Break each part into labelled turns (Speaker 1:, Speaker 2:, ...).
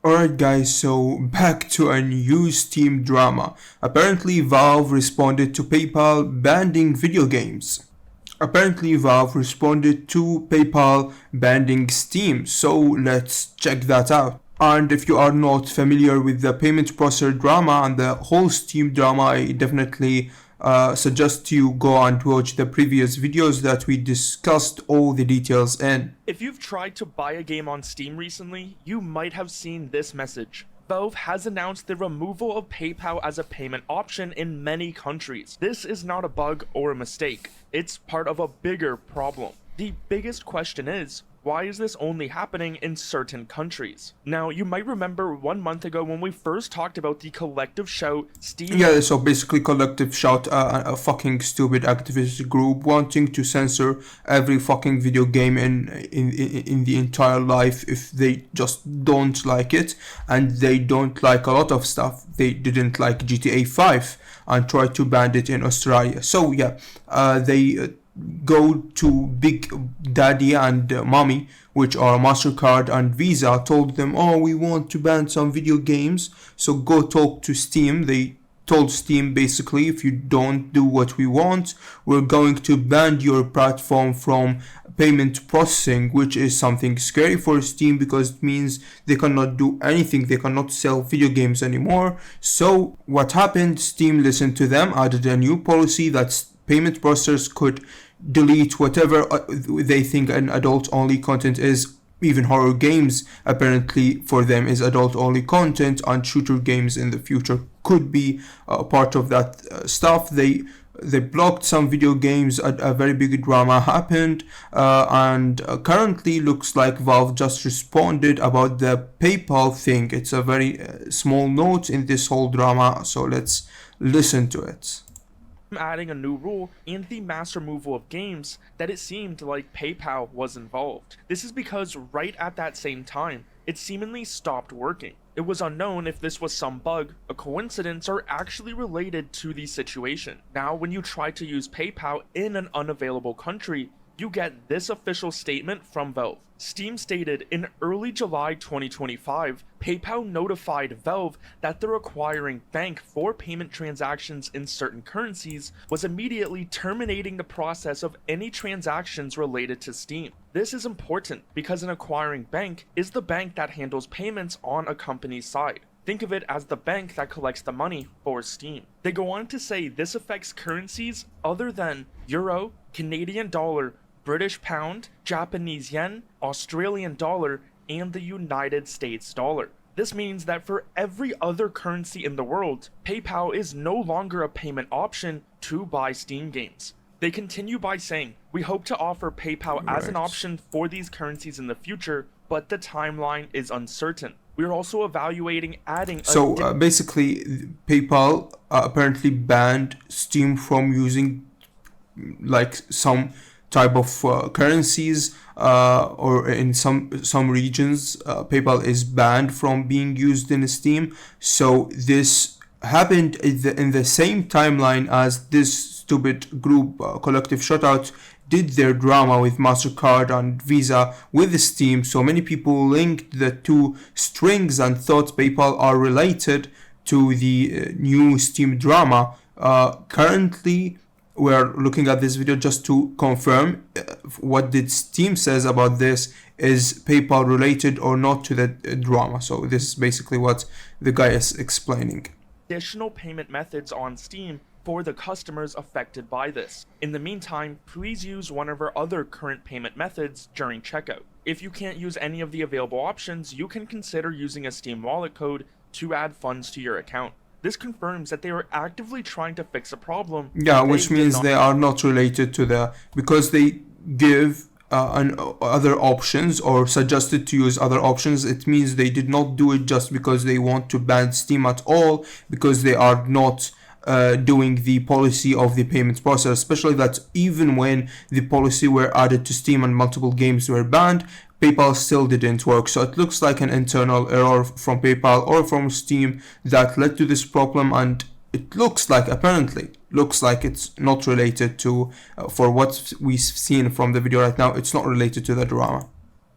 Speaker 1: Alright guys, so back to a new Steam drama. Apparently Valve responded to PayPal banning video games. Apparently Valve responded to PayPal banning Steam, so let's check that out. And if you are not familiar with the payment processor drama and the whole Steam drama, I definitely suggest you go and watch the previous videos that we discussed all the details in.
Speaker 2: If you've tried to buy a game on Steam recently, you might have seen this message. Valve has announced the removal of PayPal as a payment option in many countries. This is not a bug or a mistake. It's part of a bigger problem. The biggest question is, why is this only happening in certain countries? Now, you might remember 1 month ago when we first talked about the Collective Shout Steam.
Speaker 1: Yeah, so basically Collective Shout, a fucking stupid activist group wanting to censor every fucking video game in the entire life if they just don't like it, and they don't like a lot of stuff. They didn't like GTA 5 and tried to ban it in Australia. So yeah, they go to Big Daddy and Mommy, which are MasterCard and Visa, told them, oh, we want to ban some video games, so go talk to Steam. They told Steam basically, if you don't do what we want, we're going to ban your platform from payment processing, which is something scary for Steam because it means they cannot do anything. They cannot sell video games anymore. So what happened? Steam listened to them, added a new policy that payment processors could delete whatever they think an adult-only content is. Even horror games apparently for them is adult-only content, and shooter games in the future could be part of that stuff. They blocked some video games. A very big drama happened, and currently looks like Valve just responded about the PayPal thing. It's a very small note in this whole drama, so let's listen to it.
Speaker 2: Adding a new rule and the mass removal of games that it seemed like PayPal was involved. This is because right at that same time, it seemingly stopped working. It was unknown if this was some bug, a coincidence, or actually related to the situation. Now, when you try to use PayPal in an unavailable country, you get this official statement from Valve. Steam stated in early July 2025, PayPal notified Valve that the requiring bank for payment transactions in certain currencies was immediately terminating the process of any transactions related to Steam. This is important because an acquiring bank is the bank that handles payments on a company's side. Think of it as the bank that collects the money for Steam. They go on to say this affects currencies other than Euro, Canadian dollar, British pound, Japanese yen, Australian dollar, and the United States dollar. This means that for every other currency in the world, PayPal is no longer a payment option to buy Steam games. They continue by saying, we hope to offer PayPal as an option for these currencies in the future, but the timeline is uncertain. We're also evaluating adding
Speaker 1: basically PayPal apparently banned Steam from using like some type of currencies, or in some regions PayPal is banned from being used in Steam. So this happened in the same timeline as this stupid group Collective Shutout did their drama with MasterCard and Visa with Steam. So many people linked the two strings and thought PayPal are related to the new Steam drama. Currently we're looking at this video just to confirm what did Steam says about this. Is PayPal related or not to the drama? So this is basically what the guy is explaining.
Speaker 2: Additional payment methods on Steam for the customers affected by this. In the meantime, please use one of our other current payment methods during checkout. If you can't use any of the available options, you can consider using a Steam wallet code to add funds to your account. This confirms that they are actively trying to fix a problem.
Speaker 1: Yeah, which means they are not related to the, because they give other options or suggested to use other options. It means they did not do it just because they want to ban Steam at all, because they are not doing the policy of the payments process, especially that even when the policy were added to Steam and multiple games were banned, PayPal still didn't work. So it looks like an internal error from PayPal or from Steam that led to this problem, and it looks like, apparently, looks like it's not related to, for what we've seen from the video right now, it's not related to the drama.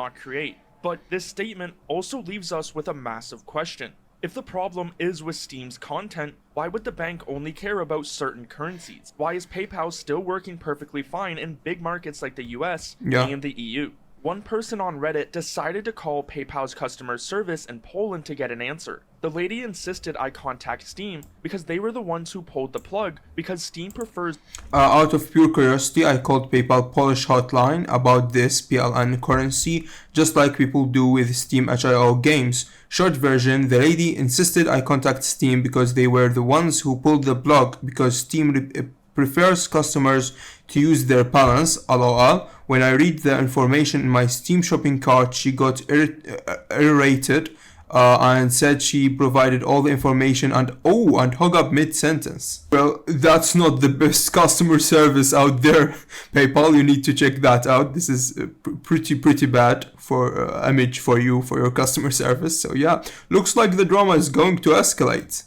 Speaker 2: Not create. But this statement also leaves us with a massive question. If the problem is with Steam's content, why would the bank only care about certain currencies? Why is PayPal still working perfectly fine in big markets like the US and the EU? One person on Reddit decided to call PayPal's customer service in Poland to get an answer. The lady insisted I contact Steam because they were the ones who pulled the plug because Steam prefers.
Speaker 1: Out of pure curiosity, I called PayPal Polish hotline about this PLN currency, just like people do with Steam HIO games. Short version, the lady insisted I contact Steam because they were the ones who pulled the plug because Steam prefers customers to use their balance, lol. When I read the information in my Steam shopping cart, she got irritated and said she provided all the information and hung up mid-sentence. Well, that's not the best customer service out there. PayPal, you need to check that out. This is pretty bad for image for you, for your customer service. So yeah, looks like the drama is going to escalate.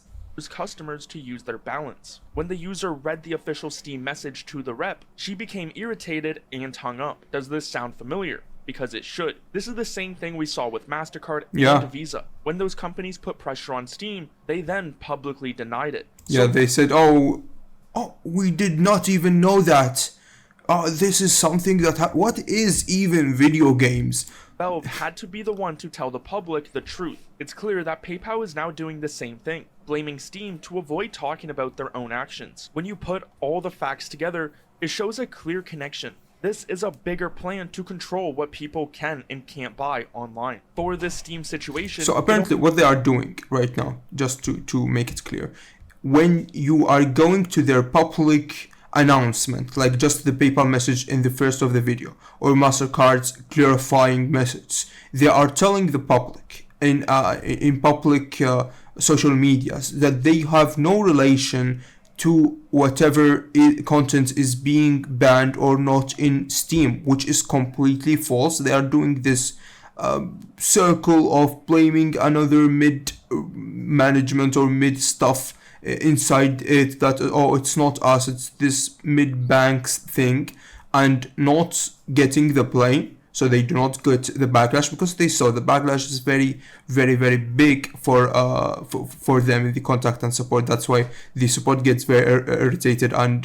Speaker 2: Customers to use their balance. When the user read the official Steam message to the rep, she became irritated and hung up. Does this sound familiar? Because it should. This is the same thing we saw with MasterCard and Visa. When those companies put pressure on Steam, they then publicly denied it.
Speaker 1: Yeah, they said, oh, we did not even know that. This is something that... What is even video games?
Speaker 2: Valve had to be the one to tell the public the truth. It's clear that PayPal is now doing the same thing, blaming Steam to avoid talking about their own actions. When you put all the facts together, it shows a clear connection. This is a bigger plan to control what people can and can't buy online. For this Steam situation...
Speaker 1: So apparently what they are doing right now, just to make it clear, when you are going to their public announcement, like just the PayPal message in the first of the video, or MasterCard's clarifying message, they are telling the public in public social medias that they have no relation to whatever content is being banned or not in Steam, which is completely false. They are doing this circle of blaming another mid management or mid stuff inside it, that it's not us, it's this mid banks thing, and not getting the blame, so they do not get the backlash, because they saw the backlash is very big for them in the contact and support. That's why the support gets very irritated and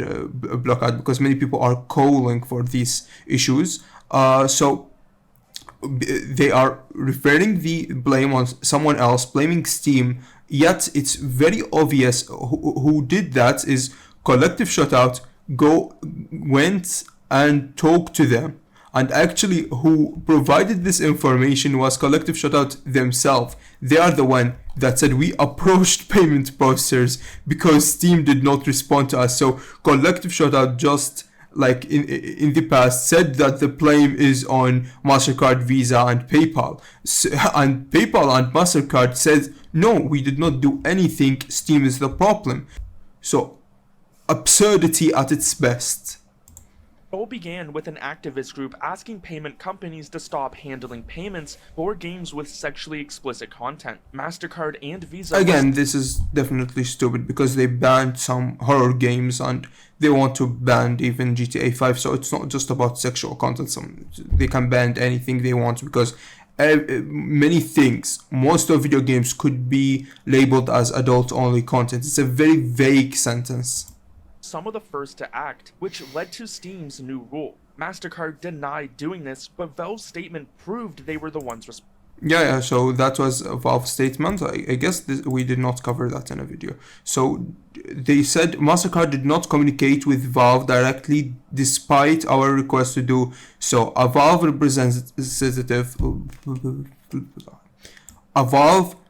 Speaker 1: blocked out, because many people are calling for these issues. So they are referring the blame on someone else, blaming Steam. Yet it's very obvious who did that is Collective Shutout. Went and talked to them, and actually who provided this information was Collective Shutout themselves. They are the one that said we approached payment processors because Steam did not respond to us. So Collective Shutout, just like in the past, said that the blame is on MasterCard, Visa, and PayPal. And PayPal and MasterCard said, no, we did not do anything, Steam is the problem. So, absurdity at its best.
Speaker 2: It all began with an activist group asking payment companies to stop handling payments for games with sexually explicit content. MasterCard and Visa...
Speaker 1: Again, this is definitely stupid, because they banned some horror games and they want to ban even GTA 5, so it's not just about sexual content. They can ban anything they want, because many things, most of video games could be labeled as adult-only content. It's a very vague sentence.
Speaker 2: Some of the first to act, which led to Steam's new rule. MasterCard denied doing this, but Valve's statement proved they were the ones responsible.
Speaker 1: Yeah, so that was a Valve statement. I guess we did not cover that in a video. So they said MasterCard did not communicate with Valve directly despite our request to do so. A Valve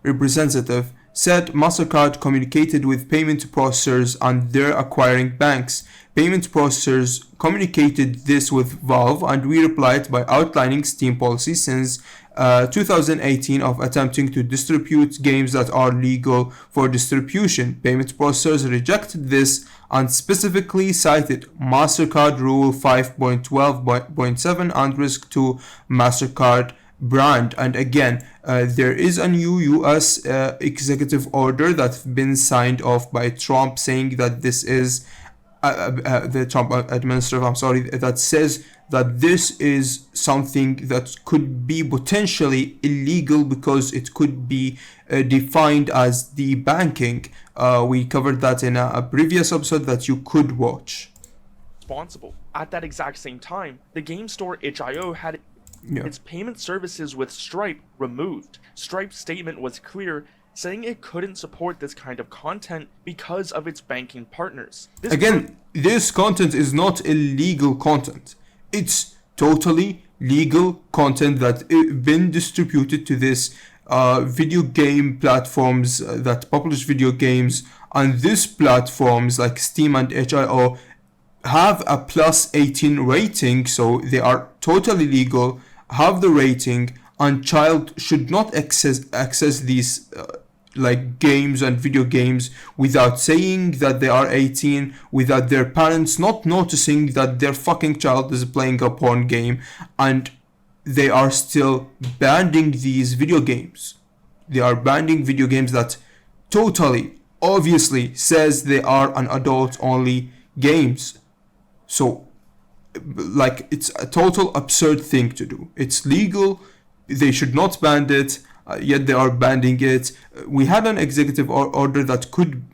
Speaker 1: representative said MasterCard communicated with payment processors and their acquiring banks. Payment processors communicated this with Valve, and we replied by outlining Steam policy since 2018 of attempting to distribute games that are legal for distribution. Payment processors rejected this and specifically cited MasterCard Rule 5.12.7 and risk to MasterCard brand. And again, there is a new US executive order that's been signed off by Trump saying that this is the Trump administrator, I'm sorry, that says that this is something that could be potentially illegal because it could be defined as the banking. We covered that in a previous episode that you could watch.
Speaker 2: Responsible. At that exact same time, the game store itch.io had its payment services with Stripe removed. Stripe's statement was clear, saying it couldn't support this kind of content because of its banking partners.
Speaker 1: This content is not illegal content. It's totally legal content that been distributed to this video game platforms that publish video games, and these platforms like Steam and itch.io have a plus 18 rating, so they are totally legal, have the rating, and child should not access these like games and video games without saying that they are 18, without their parents not noticing that their fucking child is playing a porn game, and they are still banning these video games. They are banning video games that totally obviously says they are an adult only games. So like, it's a total absurd thing to do. It's legal, they should not ban it, yet they are banning it. We had an executive order that could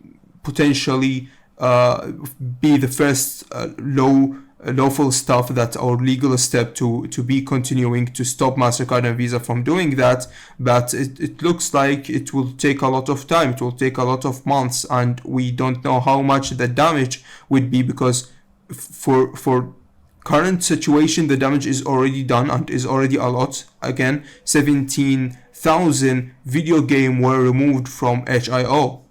Speaker 1: potentially be the first lawful stuff that or legal step to be continuing to stop MasterCard and Visa from doing that, but it looks like it will take a lot of time. It will take a lot of months, and we don't know how much the damage would be, because for current situation the damage is already done and is already a lot. Again, 17,000 video game were removed from itch.io.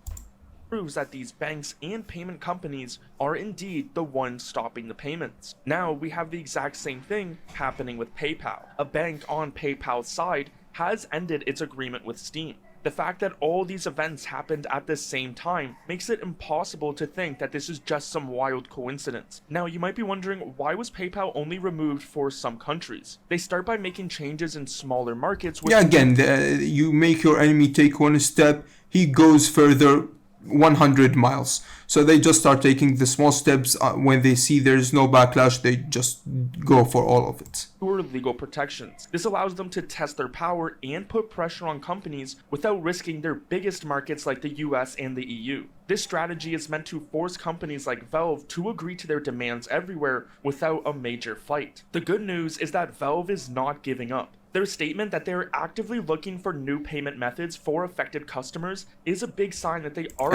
Speaker 2: Proves that these banks and payment companies are indeed the ones stopping the payments. Now we have the exact same thing happening with PayPal. A bank on PayPal's side has ended its agreement with Steam. The fact that all these events happened at the same time makes it impossible to think that this is just some wild coincidence. Now you might be wondering, why was PayPal only removed for some countries? They start by making changes in smaller markets.
Speaker 1: You make your enemy take one step, he goes further 100 miles. So they just start taking the small steps. When they see there's no backlash, they just go for all of it.
Speaker 2: Legal protections. This allows them to test their power and put pressure on companies without risking their biggest markets like the US and the EU. This strategy is meant to force companies like Valve to agree to their demands everywhere without a major fight. The good news is that Valve is not giving up. Their statement that they're actively looking for new payment methods for affected customers is a big sign that they are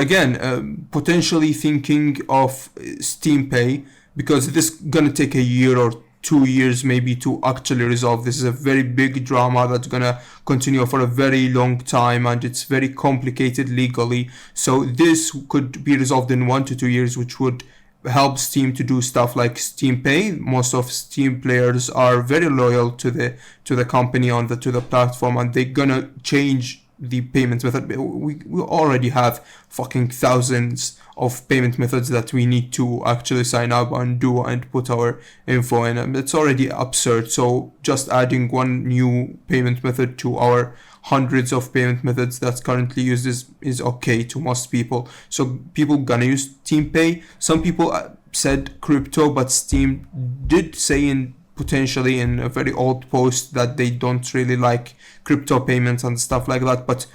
Speaker 1: potentially thinking of Steam Pay, because this is gonna take a year or 2 years maybe to actually resolve. This is a very big drama that's gonna continue for a very long time, and it's very complicated legally. So this could be resolved in 1 to 2 years, which would help Steam to do stuff like Steam Pay. Most of Steam players are very loyal to the company to the platform, and they're gonna change the payment method. We already have fucking thousands of payment methods that we need to actually sign up and do and put our info in, and it's already absurd. So just adding one new payment method to our hundreds of payment methods that's currently used is okay to most people. So people gonna use Steam Pay. Some people said crypto, but Steam did say potentially in a very old post that they don't really like crypto payments and stuff like that. But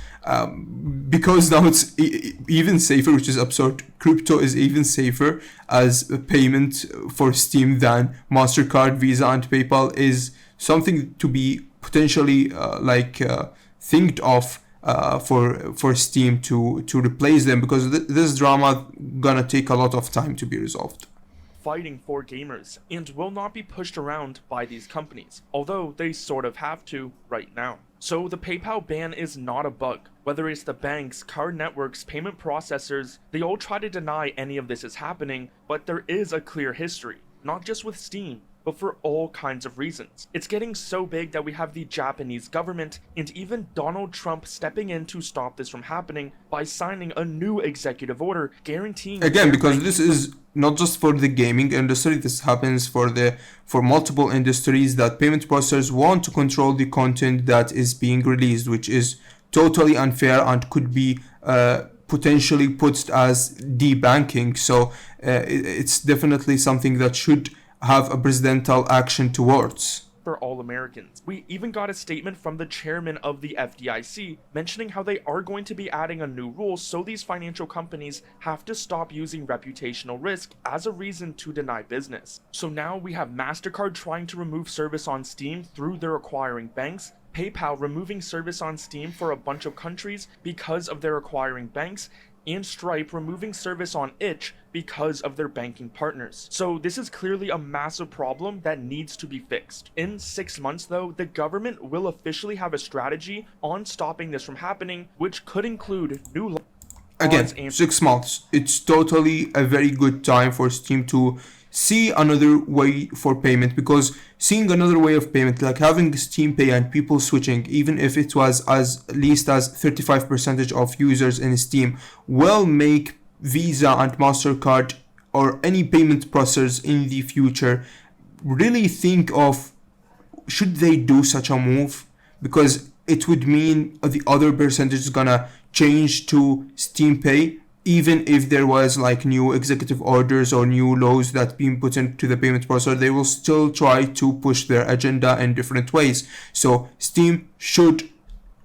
Speaker 1: because now it's even safer, which is absurd. Crypto is even safer as a payment for Steam than MasterCard, Visa, and PayPal is something to be potentially think of for Steam to replace them, because this drama gonna take a lot of time to be resolved.
Speaker 2: Fighting for gamers and will not be pushed around by these companies, although they sort of have to right now. So the PayPal ban is not a bug. Whether it's the banks, card networks, payment processors, they all try to deny any of this is happening, but there is a clear history, not just with Steam, but for all kinds of reasons. It's getting so big that we have the Japanese government and even Donald Trump stepping in to stop this from happening by signing a new executive order guaranteeing...
Speaker 1: Again, because this is not just for the gaming industry, this happens for multiple industries, that payment processors want to control the content that is being released, which is totally unfair and could be potentially put as debanking. So it's definitely something that should have a presidential action towards.
Speaker 2: For all Americans. We even got a statement from the chairman of the FDIC mentioning how they are going to be adding a new rule so these financial companies have to stop using reputational risk as a reason to deny business. So now we have MasterCard trying to remove service on Steam through their acquiring banks, PayPal removing service on Steam for a bunch of countries because of their acquiring banks, and Stripe removing service on Itch because of their banking partners. So this is clearly a massive problem that needs to be fixed. In 6 months though, the government will officially have a strategy on stopping this from happening, which could include new laws.
Speaker 1: Again, 6 months. It's totally a very good time for Steam to see another way for payment, because seeing another way of payment, like having Steam Pay and people switching, even if it was as least as 35% of users in Steam, will make Visa and MasterCard or any payment processors in the future really think of, should they do such a move? Because it would mean the other percentage is gonna change to Steam Pay, even if there was like new executive orders or new laws that being put into the payment processor. They will still try to push their agenda in different ways. So Steam should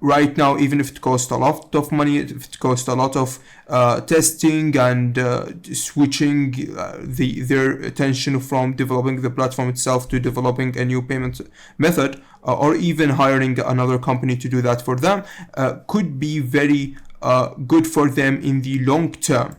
Speaker 1: right now, even if it costs a lot of money, if it costs a lot of testing and switching their attention from developing the platform itself to developing a new payment method, or even hiring another company to do that for them, could be very good for them in the long term.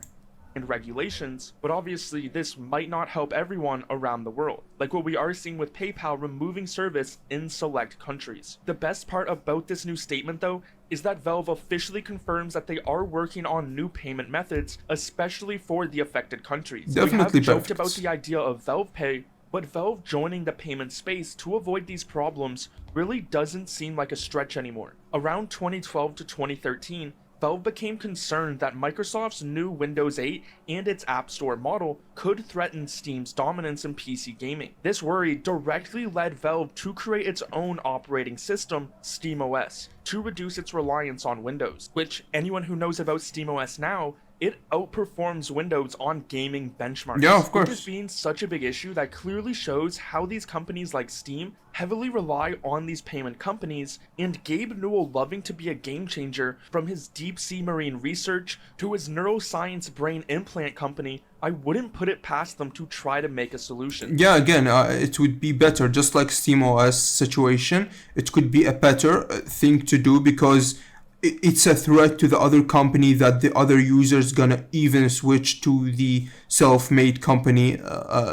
Speaker 2: And regulations, but obviously this might not help everyone around the world, like what we are seeing with PayPal removing service in select countries. The best part about this new statement though is that Valve officially confirms that they are working on new payment methods, especially for the affected countries.
Speaker 1: Definitely
Speaker 2: we have joked about the idea of Valve Pay, but Valve joining the payment space to avoid these problems really doesn't seem like a stretch anymore. Around 2012 to 2013, Valve became concerned that Microsoft's new Windows 8 and its App Store model could threaten Steam's dominance in PC gaming. This worry directly led Valve to create its own operating system, SteamOS, to reduce its reliance on Windows, which anyone who knows about SteamOS now, it outperforms Windows on gaming benchmarks.
Speaker 1: Yeah, of course.
Speaker 2: This being such a big issue that clearly shows how these companies like Steam heavily rely on these payment companies, and Gabe Newell loving to be a game changer from his deep sea marine research to his neuroscience brain implant company, I wouldn't put it past them to try to make a solution.
Speaker 1: Yeah, again, it would be better, just like SteamOS situation, it could be a better thing to do, because it's a threat to the other company that the other users gonna even switch to the self-made company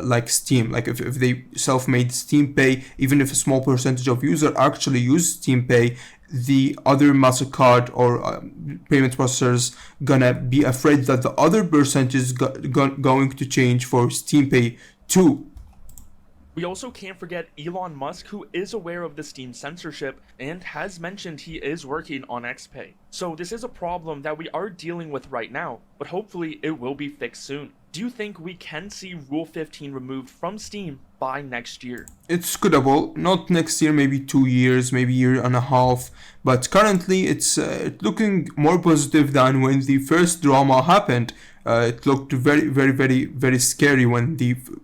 Speaker 1: like Steam. Like if they self-made Steam Pay, even if a small percentage of users actually use Steam Pay, the other MasterCard or payment processors gonna be afraid that the other percentage is going to change for Steam Pay too.
Speaker 2: We also can't forget Elon Musk, who is aware of the Steam censorship and has mentioned he is working on XPay. So this is a problem that we are dealing with right now, but hopefully it will be fixed soon. Do you think we can see Rule 15 removed from Steam by next year?
Speaker 1: It's goodable, not next year, maybe 2 years, maybe year and a half, but currently it's looking more positive than when the first drama happened. It looked very scary when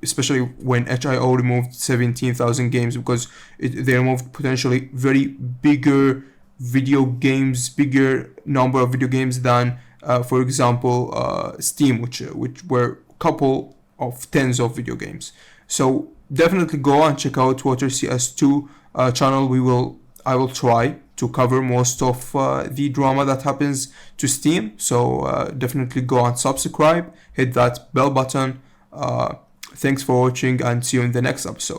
Speaker 1: especially when HIO removed 17,000 games, because they removed potentially very bigger number of video games than for example Steam, which were a couple of tens of video games. So definitely go and check out Water CS2 channel. I will try to cover most of the drama that happens to Steam. So definitely go and subscribe, hit that bell button. Thanks for watching, and see you in the next episode.